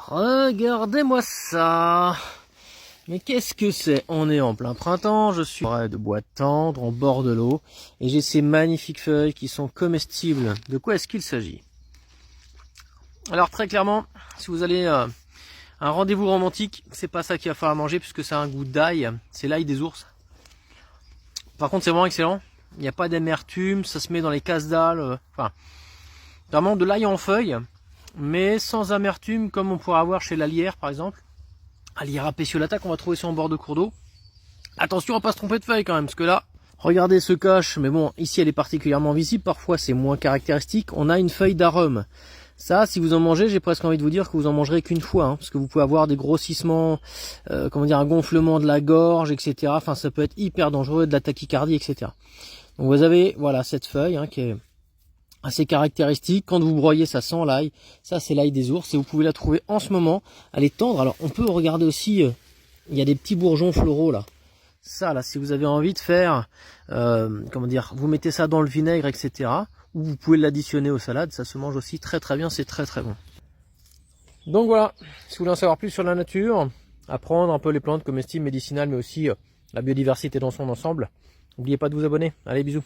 Regardez-moi ça. Mais qu'est-ce que c'est? On est en plein printemps, je suis de bois tendre en bord de l'eau et j'ai ces magnifiques feuilles qui sont comestibles. De quoi est-ce qu'il s'agit? Alors très clairement, si vous allez à un rendez-vous romantique, c'est pas ça qu'il va falloir manger puisque ça a un goût d'ail, c'est l'ail des ours. Par contre c'est vraiment excellent, il n'y a pas d'amertume, ça se met dans les casse-dalles, enfin vraiment de l'ail en feuilles, mais sans amertume comme on pourrait avoir chez la lierre par exemple. Lierra pétiolata qu'on va trouver sur un bord de cours d'eau. Attention à pas se tromper de feuille quand même, parce que là, regardez ce cache, mais bon, ici elle est particulièrement visible, parfois c'est moins caractéristique. On a une feuille d'arôme. Ça, si vous en mangez, j'ai presque envie de vous dire que vous en mangerez qu'une fois, hein, parce que vous pouvez avoir des grossissements, comment dire, un gonflement de la gorge, etc. Enfin, ça peut être hyper dangereux, de la tachycardie, etc. Donc vous avez, voilà, cette feuille qui est assez caractéristique. Quand vous broyez, ça sent l'ail. Ça, c'est l'ail des ours et vous pouvez la trouver en ce moment. Elle est tendre. Alors, on peut regarder aussi, il y a des petits bourgeons floraux là. Ça, là, si vous avez envie de faire, comment dire, vous mettez ça dans le vinaigre, etc. Ou vous pouvez l'additionner aux salades. Ça se mange aussi très très bien. C'est très très bon. Donc voilà, si vous voulez en savoir plus sur la nature, apprendre un peu les plantes comestibles, médicinales, mais aussi la biodiversité dans son ensemble, n'oubliez pas de vous abonner. Allez, bisous.